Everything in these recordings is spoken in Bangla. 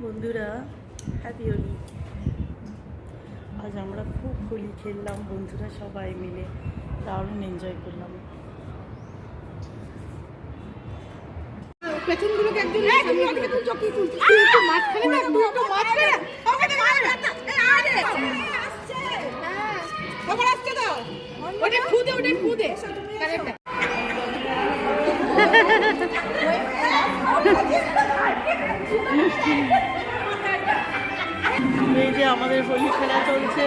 বন্ধুরা, হ্যাপি হোলি। আজ আমরা খুব হোলি খেললাম বন্ধুরা, সবাই মিলে দারুণ এনজয় করলাম। এই যে আমাদের হোলি খেলা চলছে,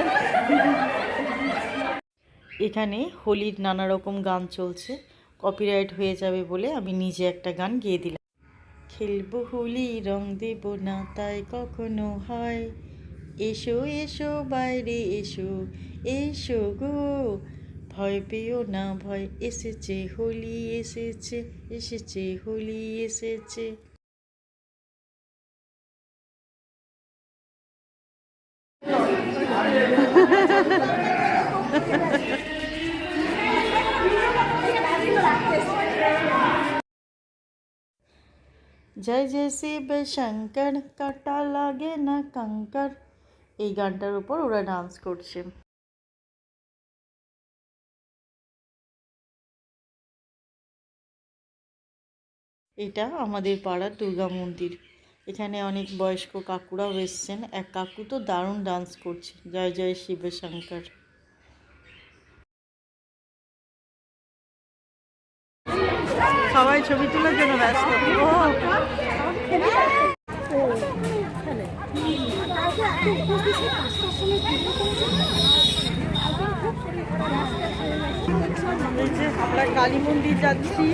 এখানে হোলির নানা রকম গান চলছে। কপিরাইট হয়ে যাবে বলে আমি নিজে একটা গান গেয়ে দিলাম। খেলবো হোলি, রং দেব না তাই কখনো হয়, এসো এসো বাইরে এসো, এসো গো, ভয় পেও না ভয় এসেছে হোলি এসেছে, এসেছে হোলি এসেছে। জয় জয় শিব শঙ্কর, কাটা লাগে না কঙ্কর, এই গানটার উপর ওরা ডান্স করছে। এটা আমাদের পাড়ার দুর্গা মন্দির। এখানে অনেক বয়স্ক কাকুরাও এসছেন। এক কাকু তো দারুণ ডান্স করছে, জয় জয় শিব শঙ্কর। সবাই ছবি তোলার জন্য ব্যস্ত। আমরা কালী মন্দির যাচ্ছি।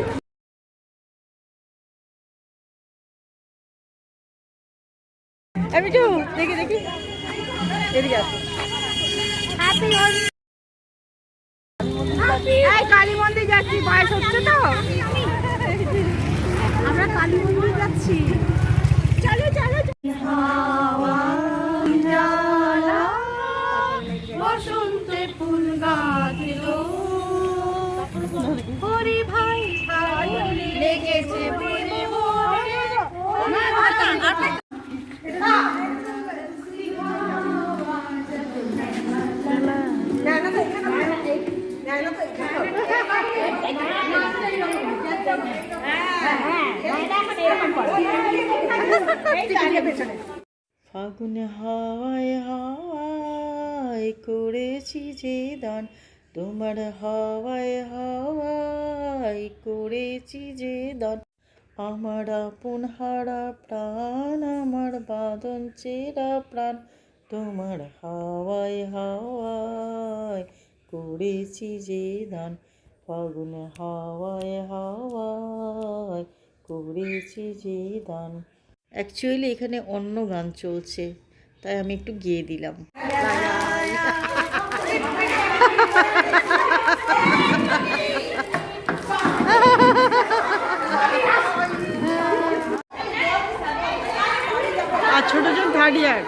আমি তো দেখি দেখি এদিকে আসো। কালী মন্দির যাচ্ছি, বয়স হচ্ছে তো, আমরা কালী মন্দির যাচ্ছি। চলো চলো। বসন্তে ফুল গাছিল, হরি ভাই লেগেছে বলে ফাগুনে হাওয়ায় হাওয়ায় করেছি যে দান, তোমার হাওয়ায় হাওয়ায় করেছি যে দান, আমার আপন হারা প্রাণ, আমার বাঁধন চেরা প্রাণ, তোমার হাওয়ায় হাওয়ায় করেছি যে দান, ফাগুনে হাওয়ায় হাওয়ায় করেছি যে দান। অ্যাকচুয়ালি এখানে অন্য গান চলছে, তাই আমি একটু গেয়ে দিলাম। আর ছোট জন থার্ড ইয়ার।